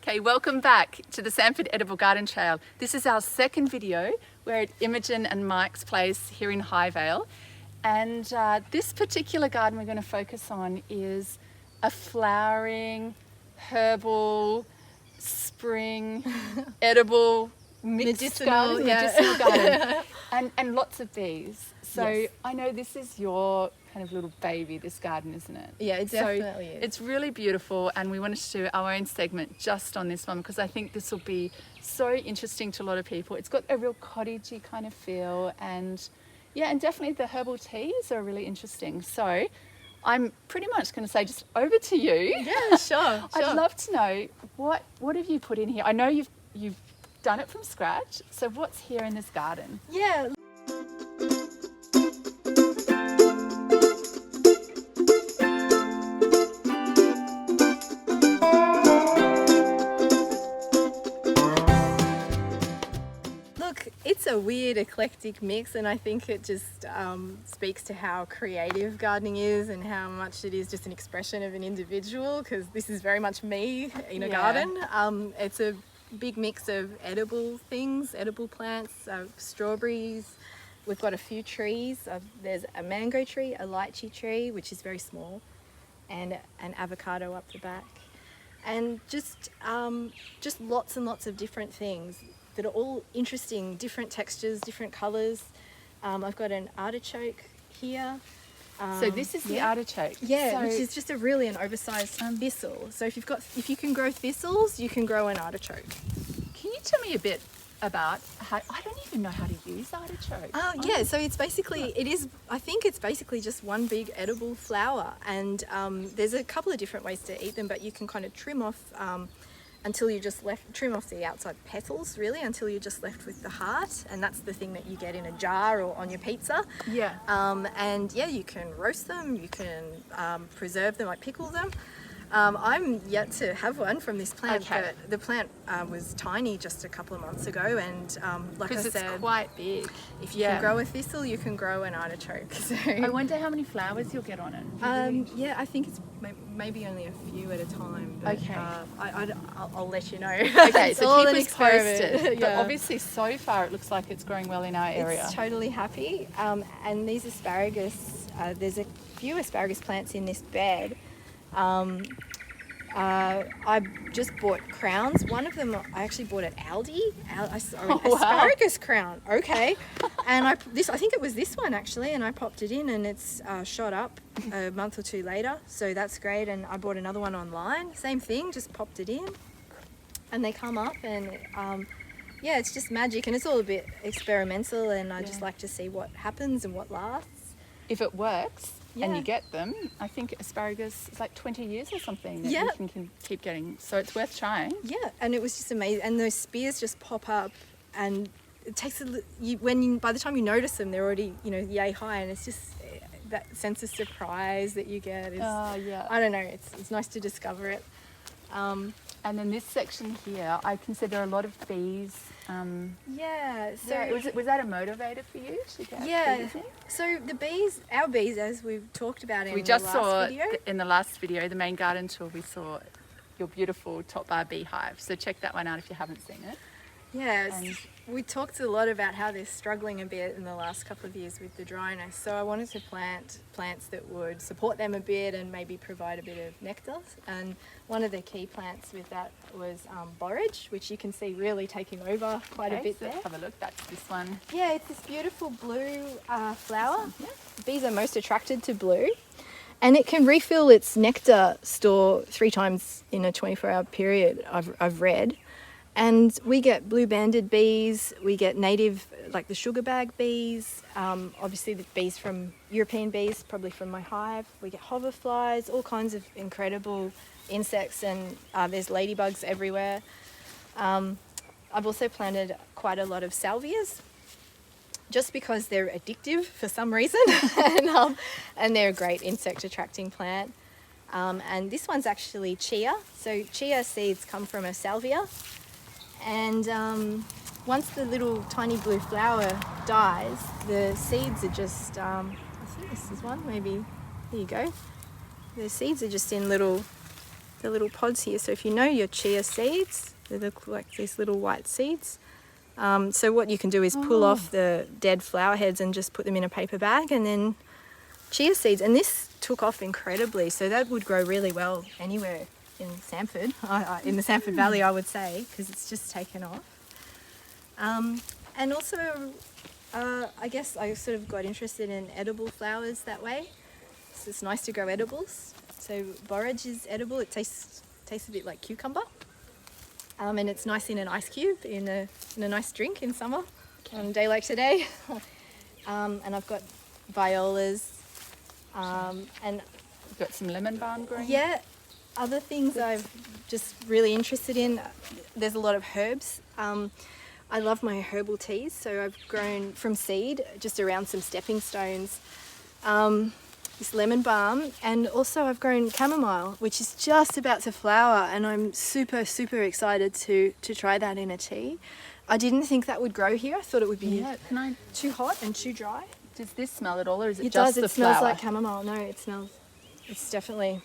Okay, welcome back to the Samford Edible Garden Trail. This is our second video. We're at Imogen and Mike's place here in Highvale. And this particular garden we're going to focus on is a flowering, herbal, spring, edible, medicinal garden. And lots of bees. So yes. I know this is your kind of little baby, this garden, isn't it? Yeah, it definitely is. It's really beautiful, and we wanted to do our own segment just on this one because I think this will be so interesting to a lot of people. It's got a real cottagey kind of feel, and yeah, and definitely the herbal teas are really interesting. So I'm pretty much going to say just over to you. Yeah, sure. I'd love to know what have you put in here? I know you've done it from scratch. So what's here in this garden? Yeah. It's a weird eclectic mix, and I think it just speaks to how creative gardening is and how much it is just an expression of an individual, because this is very much me in a garden. It's a big mix of edible things, edible plants, strawberries. We've got a few trees. There's a mango tree, a lychee tree, which is very small, and an avocado up the back, and just lots and lots of different things that are all interesting, different textures, different colours. I've got an artichoke here. So this is the artichoke. Yeah, so, which is just an oversized thistle. So if you can grow thistles, you can grow an artichoke. Can you tell me a bit about how? I don't even know how to use artichoke. Yeah, so it's basically I think it's basically just one big edible flower, and there's a couple of different ways to eat them, but you can kind of trim off until you trim off the outside petals, really, until you're just left with the heart, and that's the thing that you get in a jar or on your pizza. Yeah. And yeah, you can roast them, you can preserve them, like pickle them. I'm yet to have one from this plant, but the plant was tiny just a couple of months ago, and like I said, it's quite big. If you can grow a thistle, you can grow an artichoke. So I wonder how many flowers you'll get on it. Yeah, I think it's maybe only a few at a time. But, okay. I'll let you know. Okay, so keep us posted. But obviously, so far it looks like it's growing well in our area. It's totally happy. And these asparagus, there's a few asparagus plants in this bed. I just bought crowns. One of them I actually bought at Aldi. Asparagus crown. Okay. And I think it was this one actually, and I popped it in, and it's shot up a month or two later. So that's great. And I bought another one online. Same thing. Just popped it in, and they come up, and yeah, it's just magic, and it's all a bit experimental, and I just like to see what happens and what lasts. If it works. And you get them, I think asparagus is like 20 years or something that you can keep getting. So it's worth trying. Yeah, and it was just amazing. And those spears just pop up, and it takes by the time you notice them, they're already, yay high, and it's just that sense of surprise that you get is, I don't know, it's nice to discover it. And then this section here, I can see there are a lot of bees. So was that a motivator for you to get bees in? So our bees, as we've talked about in the last video, the main garden tour, we saw your beautiful top bar beehive. So check that one out if you haven't seen it. Yes, we talked a lot about how they're struggling a bit in the last couple of years with the dryness. So I wanted to plant plants that would support them a bit and maybe provide a bit of nectar. And one of the key plants with that was Borage, which you can see really taking over quite a bit there. Let's have a look. That's this one. Yeah, it's this beautiful blue flower. Bees are most attracted to blue. And it can refill its nectar store 3 times in a 24-hour period, I've read. And we get blue-banded bees, we get native, like the sugar bag bees, obviously the bees from European bees, probably from my hive. We get hoverflies, all kinds of incredible insects, and there's ladybugs everywhere. I've also planted quite a lot of salvias, just because they're addictive for some reason, and they're a great insect-attracting plant. And this one's actually Chia. So Chia seeds come from a salvia. And once the little tiny blue flower dies, the seeds are just, I think this is one, maybe, there you go. The seeds are just in little the little pods here. So if you know your chia seeds, they look like these little white seeds. So what you can do is pull off the dead flower heads and just put them in a paper bag, and then chia seeds. And this took off incredibly, so that would grow really well anywhere in Samford, in the Samford Valley, I would say, because it's just taken off. And also, I guess I sort of got interested in edible flowers that way. So it's nice to grow edibles. So borage is edible. It tastes a bit like cucumber. And it's nice in an ice cube, in a nice drink in summer, on a day like today. And I've got violas, and You've got some lemon balm growing. yeah, other things I'm just really interested in. There's a lot of herbs. I love my herbal teas, so I've grown from seed just around some stepping stones. This lemon balm, and also I've grown chamomile, which is just about to flower, and I'm super excited to try that in a tea. I didn't think that would grow here. I thought it would be too hot and too dry. Does this smell at all, or is it, It just does. the It smells flower? like chamomile. No, it smells. It's definitely.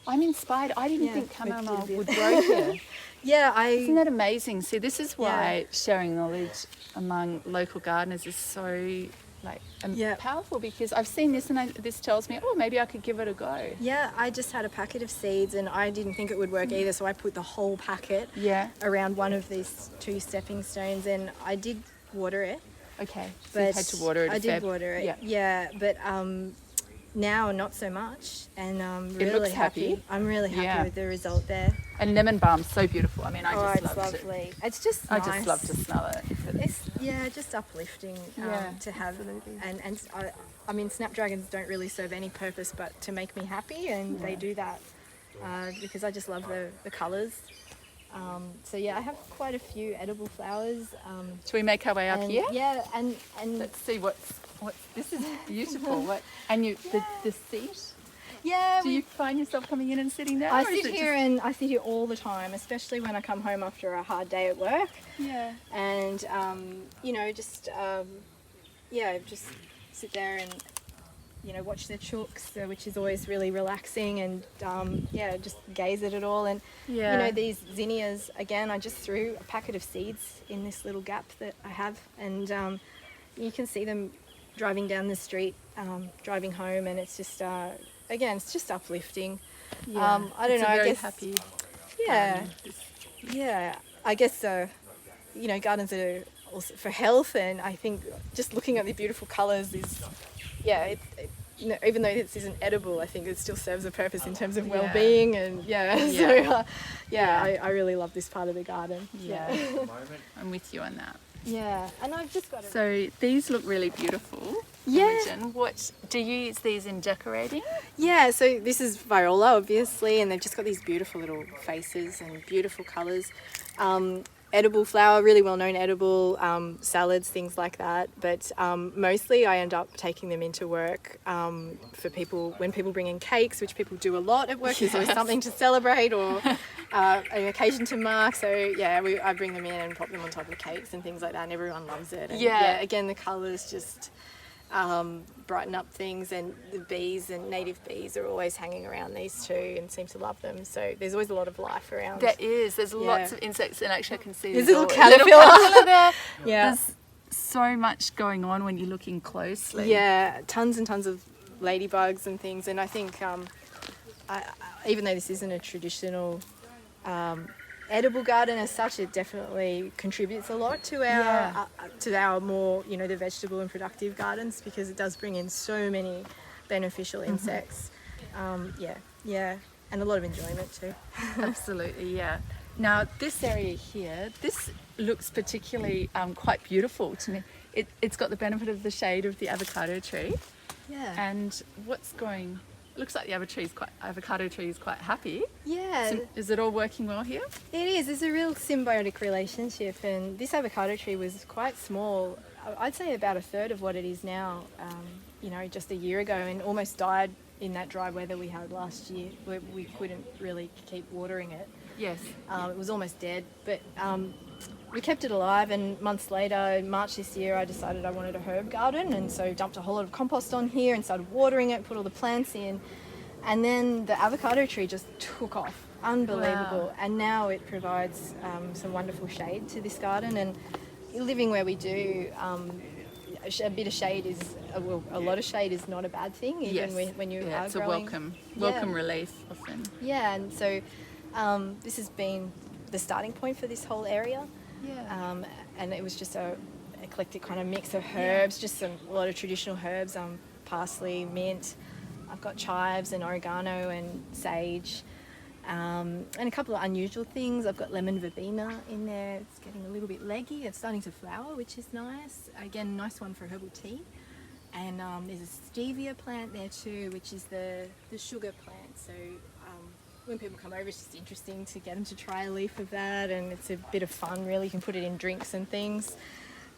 I'm inspired. I didn't Yeah, think maybe a chamomile little would bit. grow here. Yeah, Isn't that amazing? See, this is why Yeah. sharing knowledge among local gardeners is so Yeah. powerful, because I've seen this and this tells me, oh, maybe I could give it a go. Yeah, I just had a packet of seeds and I didn't think it would work either, so I put the whole packet Yeah. around one of these 2 stepping stones, and I did water it. Okay. So But you had to water it. I did water it. Yeah. Yeah, but now not so much, and I'm It really looks happy. I'm really happy Yeah. with the result there. And lemon balm's so beautiful. I mean, I just It's love it. lovely. It's just I nice. just love to smell it. It's just uplifting to have, absolutely. and I mean, snapdragons don't really serve any purpose but to make me happy, and they do that because I just love the colours. So yeah, I have quite a few edible flowers. Should we make our way up and, here? Yeah, and Let's see what's this is beautiful. And the seat? yeah, Do you find yourself coming in and sitting there? I or is sit it here and I sit here all the time, especially when I come home after a hard day at work. Yeah. And just sit there and watch the chooks, which is always really relaxing, and just gaze at it all. And these zinnias, again, I just threw a packet of seeds in this little gap that I have, and you can see them driving down the street, driving home, and it's just again, it's just uplifting. Yeah. I don't It's know, a I very guess happy. yeah, yeah. I guess gardens are also for health, and I think just looking at the beautiful colours is, even though this isn't edible, I think it still serves a purpose in terms of well-being, and so I really love this part of the garden. Yeah. I'm with you on that. Yeah, and I've just got So these look really beautiful. Yeah. Imogen, what do you use these in decorating? Yeah, so this is viola, obviously, and they've just got these beautiful little faces and beautiful colours. Edible flower, really well-known edible, salads, things like that. But mostly I end up taking them into work for people, when people bring in cakes, which people do a lot at work. There's always something to celebrate or an occasion to mark. So I bring them in and pop them on top of cakes and things like that, and everyone loves it. And again, the colours just brighten up things, and the bees and native bees are always hanging around these two and seem to love them. So there's always a lot of life around. There's lots of insects, and actually I can see There's there's a little caterpillar there. Yeah. There's so much going on when you're looking closely. Yeah, tons and tons of ladybugs and things. And I think even though this isn't a traditional edible garden as such, it definitely contributes a lot to our more, the vegetable and productive gardens, because it does bring in so many beneficial insects. And a lot of enjoyment too. Absolutely, yeah. Now this area here, this looks particularly quite beautiful to me. It's got the benefit of the shade of the avocado tree. Yeah. And it looks like the avocado tree is quite happy. Yeah. So is it all working well here? It is. It's a real symbiotic relationship, and this avocado tree was quite small. I'd say about a third of what it is now, just a year ago, and almost died in that dry weather we had last year, where we couldn't really keep watering it. Yes. It was almost dead, but we kept it alive, and months later, in March this year, I decided I wanted a herb garden, and so dumped a whole lot of compost on here and started watering it, put all the plants in, and then the avocado tree just took off. unbelievable. Wow. And now it provides some wonderful shade to this garden. And living where we do, a bit of shade is, well, a lot of shade is not a bad thing, even when you are it's growing. a welcome relief often. Yeah, and so this has been the starting point for this whole area. Yeah. And it was just a eclectic kind of mix of herbs, just a lot of traditional herbs, parsley, mint. I've got chives and oregano and sage, and a couple of unusual things. I've got lemon verbena in there. It's getting a little bit leggy. It's starting to flower, which is nice. Again, nice one for herbal tea. And there's a stevia plant there too, which is the sugar plant. So when people come over, it's just interesting to get them to try a leaf of that, and it's a bit of fun really. You can put it in drinks and things.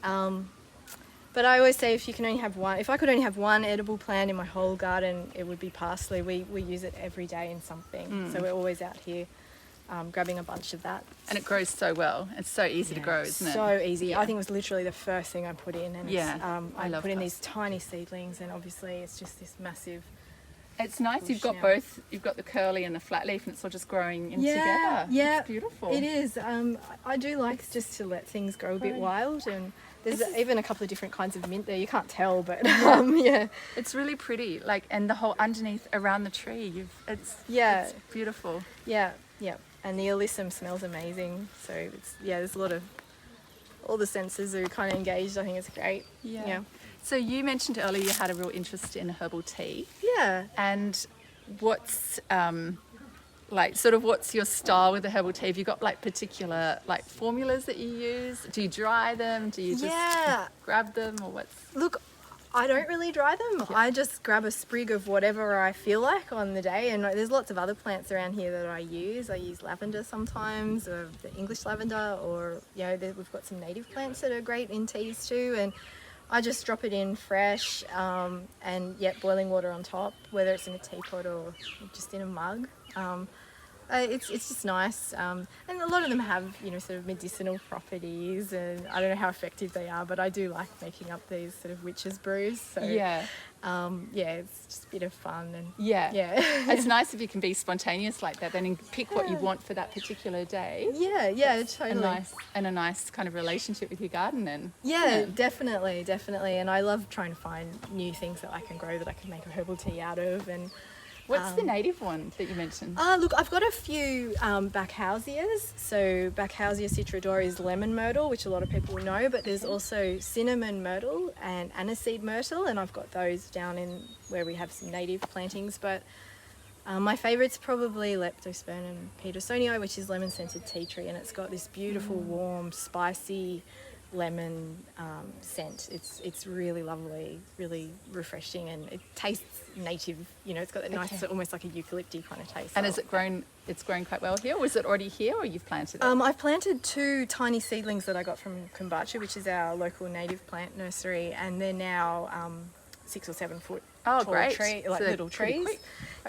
But I always say if I could only have one edible plant in my whole garden, it would be parsley. We use it every day in something. So we're always out here grabbing a bunch of that. And it grows so well. It's so easy to grow, isn't it? So easy. I think it was literally the first thing I put in. And I love put in that. these tiny seedlings, and obviously it's just this massive. It's nice. You've got now. both. You've got the curly and the flat leaf, and it's all just growing in together. Yeah, It's beautiful. It is. I do like just to let things grow a bit wild, and there's even a couple of different kinds of mint there. You can't tell, but yeah. It's really pretty. And the whole underneath around the tree. It's beautiful. Yeah. And the alyssum smells amazing. So there's a lot of, all the senses are kind of engaged. I think it's great. Yeah. So you mentioned earlier you had a real interest in herbal tea. Yeah. And what's what's your style with the herbal tea? Have you got particular formulas that you use? Do you dry them? Do you just grab them, or what's? Look, I don't really dry them. I just grab a sprig of whatever I feel like on the day, and there's lots of other plants around here that I use. I use lavender sometimes, or the English lavender, or we've got some native plants that are great in teas too, and I just drop it in fresh, and boiling water on top, whether it's in a teapot or just in a mug. It's just nice, and a lot of them have sort of medicinal properties, and I don't know how effective they are, but I do like making up these sort of witches brews. So it's just a bit of fun, and it's nice if you can be spontaneous like that, then and pick what you want for that particular day. Totally. A nice kind of relationship with your garden then. Definitely, and I love trying to find new things that I can grow that I can make a herbal tea out of. And what's the native one that you mentioned? Look, I've got a few Backhausias. So Backhausia citrodora is lemon myrtle, which a lot of people will know, but there's also cinnamon myrtle and aniseed myrtle, and I've got those down in where we have some native plantings. But my favourite's probably Leptospermum petersonii, which is lemon-scented tea tree, and it's got this beautiful, warm, spicy lemon scent. It's really lovely, really refreshing, and it tastes native. It's got that nice, almost like a eucalypty kind of taste. And has it grown? It's grown quite well here. Was it already here, or you've planted it? I've planted 2 tiny seedlings that I got from Kumbacha, which is our local native plant nursery, and they're now 6 or 7 foot tall tree, little trees.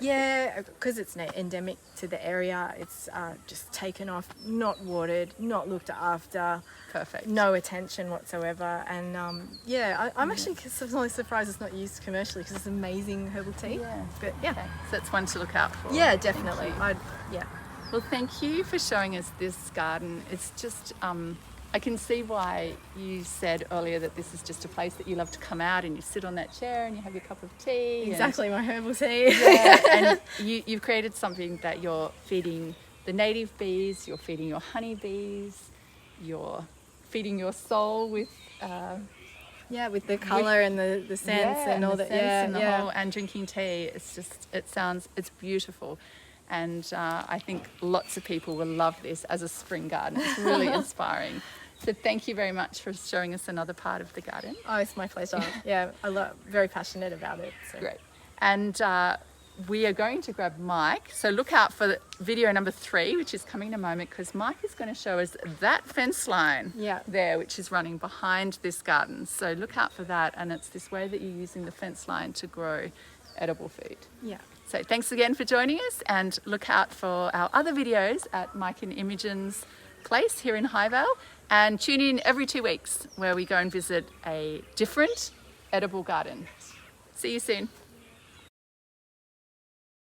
Yeah, because it's endemic to the area. It's just taken off, not watered, not looked after. Perfect. No attention whatsoever. And I'm actually sometimes surprised it's not used commercially, because it's amazing herbal tea. But so it's one to look out for. Yeah, definitely. Well, thank you for showing us this garden. It's just I can see why you said earlier that this is just a place that you love to come out and you sit on that chair and you have your cup of tea. Exactly, my herbal tea. And you've created something that you're feeding the native bees, you're feeding your honey bees, you're feeding your soul with with the colour and the scents and all that. And drinking tea. It's beautiful. And I think lots of people will love this as a spring garden. It's really inspiring. So thank you very much for showing us another part of the garden. Oh, it's my pleasure. Very passionate about it. So. Great. And we are going to grab Mike. So look out for video number 3, which is coming in a moment, because Mike is going to show us that fence line there, which is running behind this garden. So look out for that. And it's this way that you're using the fence line to grow edible food. Yeah. So thanks again for joining us, and look out for our other videos at Mike and Imogen's place here in Highvale, and tune in every 2 weeks where we go and visit a different edible garden. See you soon.